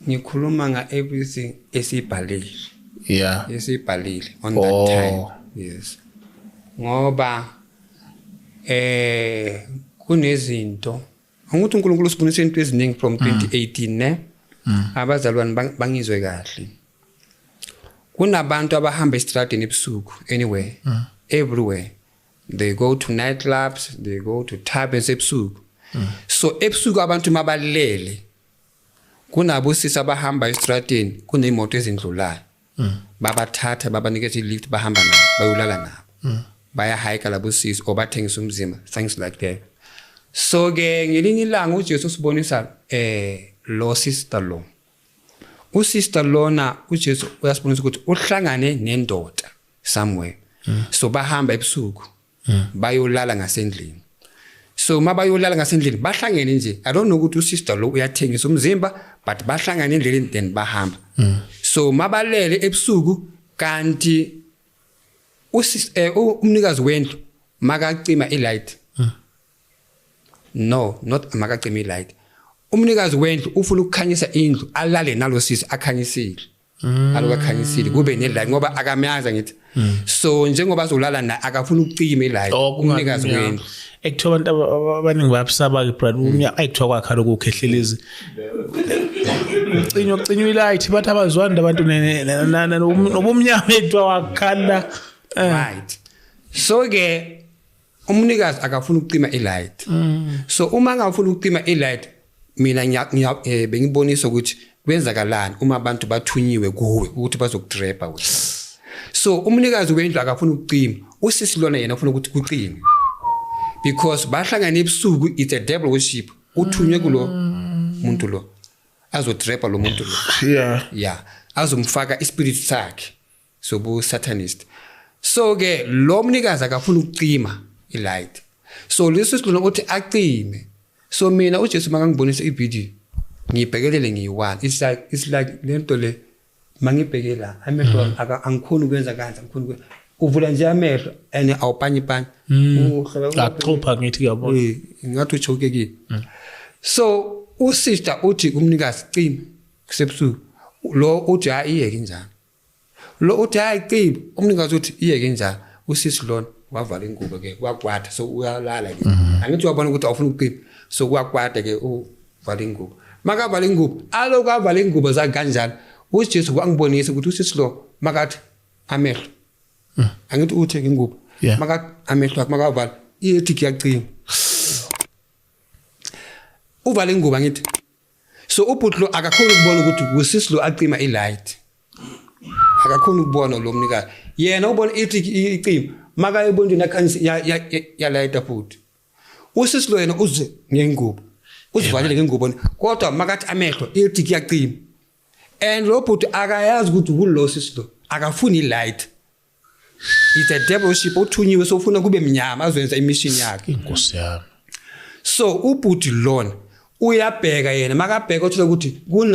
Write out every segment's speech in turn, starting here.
ngikhuluma nga everything esibhalile. Yeah. Esibhalile on that time. Yes. Ngoba kunezinto angithi uNkulunkulu usibonise into eziningi from 2018 ne abazalwane bangizwe kahle. Kunabantu abahamba estradini ebusuku anyway everywhere they go to nightclubs, they go to taverns ebusuku. So ebusuku abantu mabalele kunabo sisi abahamba estradini kuneimoto ezindlulayo. Babathatha babanikeza ilift bahamba nabo bayolala nabo. Baya hike labo sisi obathengisa umzimba things like that. So ke ngelinye ilanga uJesu usibonisa lo sister lo. Usister lona uJesu uyasibonisa ukuthi uhlangane nendoda somewhere. So bahamba ebusuku. Bayolala ngasendlini. So mabayolala ngasendlini bahlangene nje. I don't know ukuthi usister lo uyathengisa umzimba but bahlangane endleleni then bahamba. So mabalele ebusuku kanti umnikazi wendlu makacima ilight. No, not makacima ilight. Umnikazi wendlu ufuna ukukhanyisa indlu alale nalo sisi akhanyisile. Alokukhanyisile kube nelight ngoba akamayaza ngithi. So njengoba azolala na akafuna ukucima ilight umnikazi wendlu. Ekuthiwa abantu abaningi bayabusaba ke brother ayithiwa kwakha lokukhehlelezi. Cinywa ilight bathi abazwani abantu nobumnyama ethiwa wakhala. Right. So ke umnikazi akafuna ukucima ilight. So uma angafuna ukucima ilight mina bengibonisa ukuthi kwenzakalani uma abantu bathunyiwe kuwe ukuthi bazokudrepa wena. So umnikazi wendlu akafuna ukucima usisi lona yena ufuna ukuthi kucime. Because bahlangana ebusuku it's a devil worship uthunywe kulo muntu lo azodrepa lo muntu lo. Yeah azomfaka ispirit sakhe sobu satanist. So ke lo mnikazi akafuna ukucima ilight. So leso silona uthi acime. So mina uJesu makangibonisa ivideo ngibhekelele ngiyi1 it's like lento le mangibhekela amehlo angikhona ukwenza kanza angikhona uvula nje amehlo ene awupanyipanya uhlaba ngithi kuyabona ngathi uchokekile. So usister uthi umnikazi cima kusebusuku lo uthi ayiyeke njani. Lo uthi ayicima umnikazi uthi iyeke njani. Usisi lona wavala ingubo ke kwakwatha so uyalala ke. Angithi wabona ukuthi awufuna ukucima so kwakwatha ke uvala ingubo. Makavala ingubo alo kwavala ingubo za kanjani uJesu kwangibonisa ukuthi usisi lo makathi amehlo. Angithi utheke ingubo makathi amehlo akhe makavala ithi kuyacima. Uvala ingubo angithi. So ubhutlo akakhona ukubona ukuthi usisi lo acima ilight. Akakhona ukubona lo mnikazi. Yena ubona ithi icima makayibona nakhanyisa ya light futhi. Usisi lo yena uze ngengubo. Uzivalele ngengubo kodwa makathi amehlo ithi kuyacima. And lo bhuti akayazi ukuthi kulo sisi lo akafuni ilight. It's a devil worship uthunyiwe so ufuna kube mnyama azoyenza imission yakhe. Inkosi yami. So ubhuti lona uyabheka yena makabheka uthola ukuthi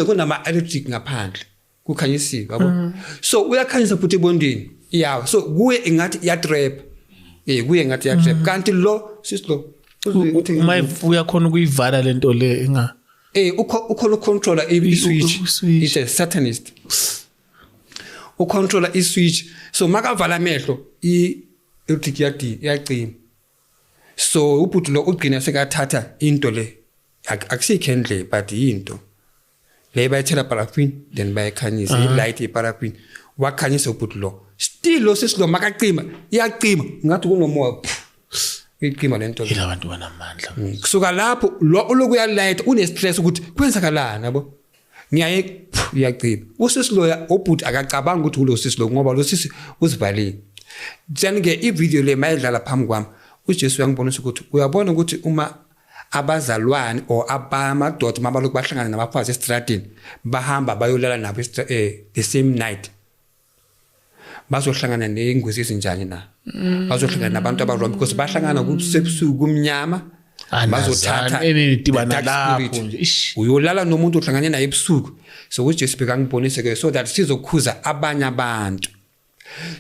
kunama electric ngaphandle kukhanyisiwe yabo. So uyakhanyisa futhi ebondini. Yeah so kuye ingathi iya trap. Kuye ingathi iya trap kanti lo sisilo uma uyakhona ukuyivala lento le enga ukhona ucontroller i-switch. It's a satanist. Ucontroller i-switch so makavala amehlo i-electric yacima. So ubhuti lo ugcina sekathatha into le akusikhendle but into le bayithela paraffin then bayikhanyisa ilight eparaffin wakhanyisa ubhuti lo still lo sisilo makacima iyacima ngathi kunomoya icima lento le abantu banamandla. Kusuka lapho lo olokuya light une stress ukuthi kwenzakalana yabo ngiyaye iyacima usisilo ubhuti akacabanga ukuthi kulo sisilo ngoba lo sisi uzivalile. Njenge ivideo le mayidlala phambi kwami uJesu uyangibonisa ukuthi uyabona ukuthi uma abazalwane or abamadoda mabaloku bahlangana nabafazi estradini bahamba bayolala nabo the same night bazohlangana nengozi ezinjani na bazohlangana nabantu abaroma because bahlangana kusebusuku kumnyama bazothatha enidibana lapho nje uyolala nomuntu ohlangane naye ebusuku. So uJesu bekangibonise ke so that sizokhuza abanye abantu.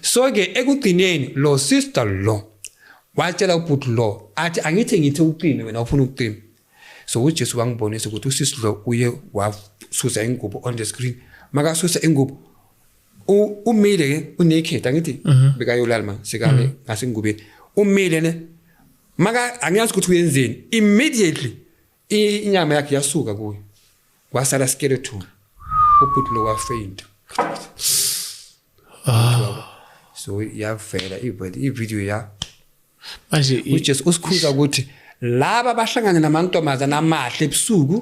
So ke ekugcineni lo sister lo watshela ubhuti lo athi angithi uqine wena ufuna ukuqina. so uJesu wangibonisa ukuthi usisi lo uye wasusa ingubo on the screen maka susa ingubo umile ke unaked angithi bekayolala ma sikale ngasingubeni umile ne maka angiyazi ukuthi uyenzeni immediately inyama yakhe yasuka kuye wasala skeleton ubhuti lo wafaint so yavela ivideo ya manje uJesu usikhuza ukuthi laba bahlangana namantombazana amahle ebusuku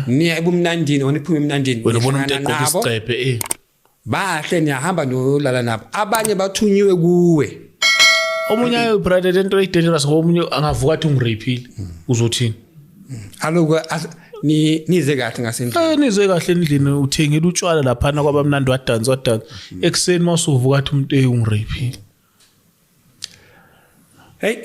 niya ebumnandini oniphuma emnandini wena ubona umuntu egqoka isicephe bahle niyahamba nolala nabo abanye bathunyiwe kuwe omunye brother into dangerous omunye angavuka athi ungirapile uzothini aloku nize kahle ngasendlini nize kahle endlini uthengela utshwala lapha na kwabamnandi wadansa ekseni masuvuka athi umuntu ungirapile hey